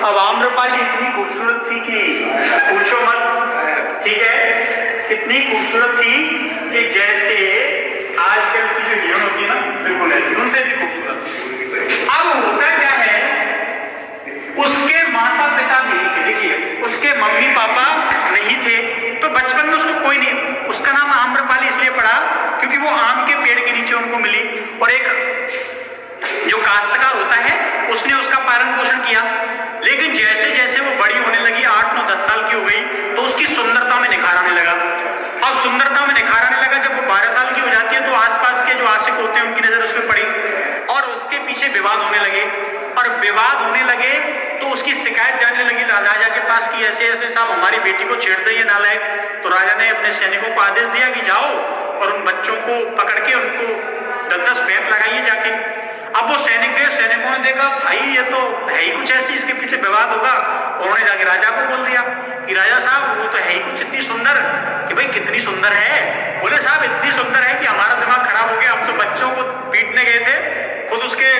अब आम्रपाली इतनी खूबसूरत थी कि पूछो मत, ठीक है, इतनी खूबसूरत थी कि जैसे आजकल की जो हीरोइन होती है ना, बिल्कुल ऐसी, उनसे भी खूबसूरत। अब होता क्या है, उसके माता पिता नहीं थे, देखिए उसके मम्मी पापा नहीं थे, तो बचपन में उसको कोई नहीं, उसका नाम आम्रपाली इसलिए पड़ा क्योंकि वो आम के पेड़ के नीचे उनको मिली, और एक जो काश्तकार होता है उसने उसका पालन पोषण किया। लेकिन जैसे जैसे वो बड़ी होने लगी, 8, 9, 10 साल की हो गई, तो उसकी सुंदरता में निखार आने लगा। अब सुंदरता में निखार आने लगा, जब वो 12 साल की हो जाती है तो आसपास के जो आशिक होते हैं उनकी नजर उस पर पड़ी और उसके पीछे विवाद होने लगे, और विवाद होने लगे तो उसकी शिकायत जाने लगी राजा के पास कि ऐसे ऐसे साहब हमारी बेटी को छेड़ते हैं नालायक। तो राजा ने अपने सैनिकों को आदेश दिया कि जाओ और उन बच्चों को पकड़ के उनको 10-10 फेंट लगाइए जाके। अब वो सैनिक गए, सैनिकों ने देखा भाई ये तो है ही कुछ ऐसी, इसके पीछे विवाद होगा। उन्होंने जाके राजा को बोल दिया कि राजा साहब वो तो है ही कुछ इतनी सुंदर, कि भाई कितनी सुंदर है। बोले साहब इतनी सुंदर है कि हमारा दिमाग खराब हो गया, हम तो बच्चों को पीटने गए थे, खुद उसके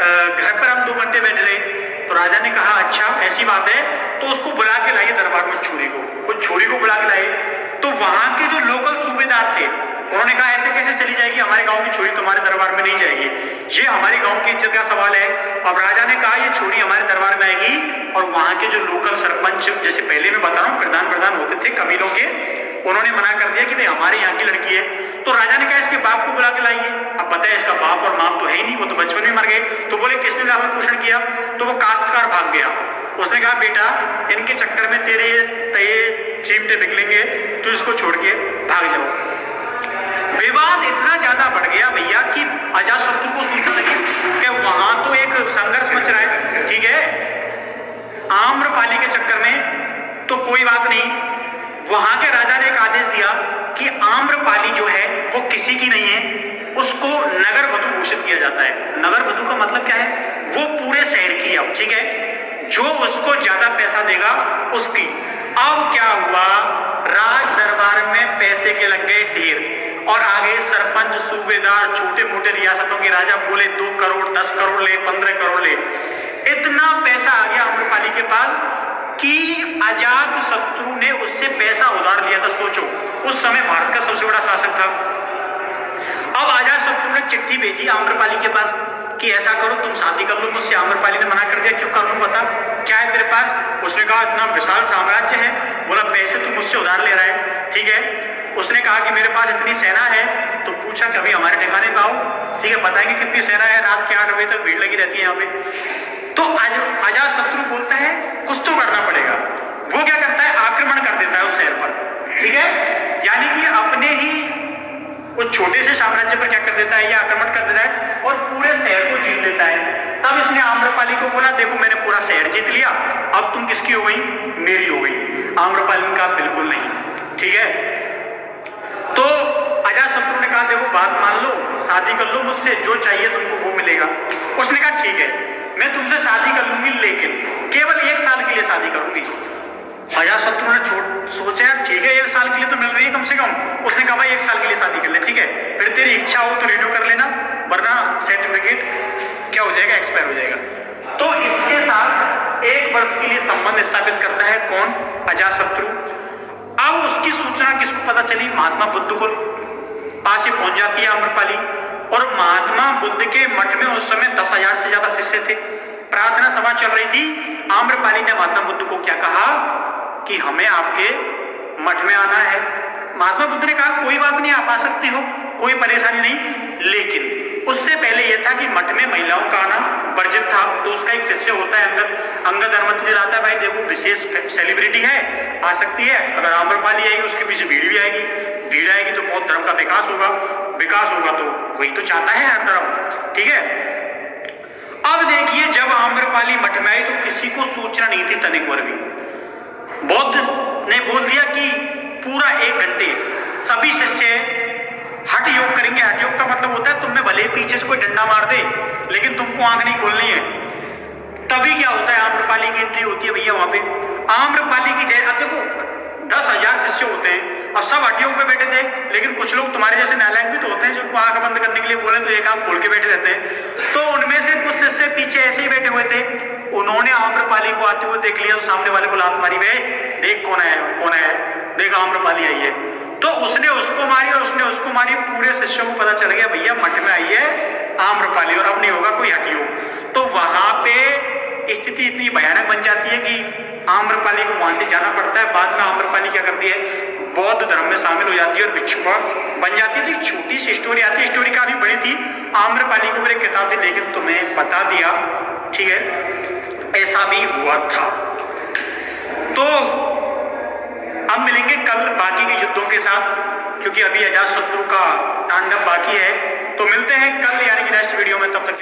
घर पर हम 2 घंटे बैठे रहे। तो राजा ने कहा अच्छा ऐसी बात है, तो उसको बुला के लाइए दरबार में छुरी को। वो छुरी को बुला के लाए, तो वहां के जो लोकल सूबेदार थे उन्होंने कहा ऐसे कैसे चली जाएगी, हमारे गांव की छोरी तुम्हारे दरबार में नहीं जाएगी, ये हमारे गांव की इज्जत का सवाल है। अब राजा ने कहा ये छोरी हमारे दरबार में आएगी, और वहां के जो लोकल सरपंच, जैसे पहले मैं बता रहा हूँ प्रधान होते थे कबीलों के, उन्होंने मना कर दिया कि नहीं हमारे यहाँ की लड़की है। तो राजा ने कहा इसके बाप को बुला के लाइए। अब पता है इसका बाप और माप तो है ही नहीं, वो तो बचपन में मर गए। तो बोले किसने लालन पोषण किया, तो वो काश्तकार भाग गया। उसने कहा बेटा इनके चक्कर में तेरे तय कीमते निकलेंगे, तो इसको छोड़ के भाग जाओ। विवाद इतना ज्यादा बढ़ गया भैया कि अजातशत्रु को सूचना लगी कि वहां तो एक संघर्ष मच रहा है, ठीक है, आम्रपाली के चक्कर में, तो कोई बात नहीं। वहां के राजा ने एक आदेश दिया कि आम्रपाली जो है वो किसी की नहीं है, उसको नगर वधु घोषित किया जाता है। नगर वधु का मतलब क्या है, वो पूरे शहर की है, ठीक है, जो उसको ज्यादा पैसा देगा उसकी। अब क्या हुआ, राज दरबार में पैसे के लग गए ढेर, और आगे सरपंच सूबेदार छोटे मोटे रियासतों के राजा बोले 2 करोड़ 10 करोड़ ले, 15 करोड़ ले। इतना पैसा आ गया आम्रपाली के पास कि अजातशत्रु ने उससे पैसा उधार लिया था। सोचो उस समय भारत का सबसे बड़ा शासक था। अब अजातशत्रु ने चिट्ठी भेजी आम्रपाली के पास कि ऐसा करो तुम शादी कर लो मुझसे। आम्रपाली ने मना कर दिया, क्यों कर लूं बता क्या है तेरे पास। उसने कहा इतना विशाल साम्राज्य है। बोला पैसे तू मुझसे उधार ले रहा है, ठीक है। उसने कहा कि मेरे पास इतनी सेना है। तो पूछा कि अभी हमारे ठिकाने पे आओ, ठीक है, बताएंगे कितनी सेना है। रात के 8 बजे तक भीड़ लगी रहती है यहाँ पे। तो अजातशत्रु बोलता है कुछ तो करना पड़ेगा। वो क्या करता है, आक्रमण कर देता है उस शहर पर, ठीक है, यानी कि अपने ही उस छोटे से साम्राज्य पर क्या कर देता है, ये आक्रमण कर देता है और पूरे शहर को जीत लेता है। तब इसने आम्रपाली को बोला देखो मैंने पूरा शहर जीत लिया, अब तुम किसकी हो गई, मेरी हो गई। आम्रपाली ने कहा बिल्कुल नहीं, ठीक है। तो अजातशत्रु ने कहा देखो बात मान लो, शादी कर लो मुझसे, जो चाहिए तुमको वो मिलेगा। उसने कहा ठीक है मैं तुमसे शादी कर लूंगी, लेकिन केवल 1 साल के लिए शादी करूंगी। अजातशत्रु ने सोचा ठीक है 1 साल के लिए तो मिल रही है कम से कम। उसने कहा भाई 1 साल के लिए शादी कर ले, ठीक है, फिर तेरी इच्छा हो तो रिन्यू कर लेना, वरना सर्टिफिकेट क्या हो जाएगा, एक्सपायर हो जाएगा। तो इसके साथ 1 वर्ष के लिए संबंध स्थापित करता है कौन, अजातशत्रु। अब उसकी सूचना किसको पता चली, महात्मा बुद्ध को पास ही पहुंच जाती है आम्रपाली। और महात्मा बुद्ध के मठ में उस समय 10,000 से ज्यादा शिष्य थे। प्रार्थना सभा चल रही थी। आम्रपाली ने महात्मा बुद्ध को क्या कहा कि हमें आपके मठ में आना है। महात्मा बुद्ध ने कहा कोई बात नहीं, आप आ सकती हो, कोई परेशानी नहीं। लेकिन उससे पहले यह था कि मठ में महिलाओं का आना वर्जित था। तो उसका एक शिष्य होता है अंगद अनुमति दिलाता है, भाई देखो विशेष सेलिब्रिटी है, आ सकती है। अगर आम्रपाली आएगी उसके पीछे भीड़ भी आएगी, भीड़ आएगी तो बौद्ध धर्म का विकास होगा, विकास होगा तो वही तो चाहता है हर धर्म, ठीक है। अब देखिए जब आम्रपाली मठ में आई तो किसी को सूचना नहीं थी तनिक भर भी। बौद्ध ने बोल दिया कि पूरा 1 घंटे सभी शिष्य हठ योग करेंगे। हठ योग का मतलब होता है तुमने भले पीछे से कोई डंडा मार दे लेकिन तुमको आंख नहीं खोलनी है। तभी क्या होता है, आम्रपाली की एंट्री होती है भैया वहां पे। आम्रपाली की जय, अब देखो 10,000 शिष्य होते हैं और सब हठ योग पे बैठे थे, लेकिन कुछ लोग तुम्हारे जैसे नालायक भी तो होते हैं जिनको आंख बंद करने के लिए बोले तो एक आंख खोल के बैठे रहते हैं। तो उनमें से कुछ शिष्य पीछे ऐसे ही बैठे हुए थे। उन्होंने आम्रपाली को आते हुए देख लिया तो सामने वाले को लात मारी, वे देख कौन है, देख आम्रपाली आई है। तो उसने उसको मारी और उसने उसको मारी। पूरे शिष्यों को पता चल गया भैया मठ में आई है आम्रपाली और अब नहीं होगा कोई हटियो। तो वहां पे स्थिति इतनी भयानक बन जाती है कि आम्रपाली को वहां से जाना पड़ता है। बाद में आम्रपाली क्या करती है, बौद्ध धर्म में शामिल हो जाती है और भिक्षुक बन जाती थी। छोटी सी स्टोरी आती है, स्टोरी काफी बड़ी थी। आम्रपाली को मेरे किताब थी लेकिन तुम्हें बता दिया, ठीक है, ऐसा भी हुआ था। तो अब मिलेंगे कल बाकी के युद्धों के साथ, क्योंकि अभी अजातशत्रु का तांडव बाकी है। तो मिलते हैं कल यानी कि नेक्स्ट वीडियो में, तब तक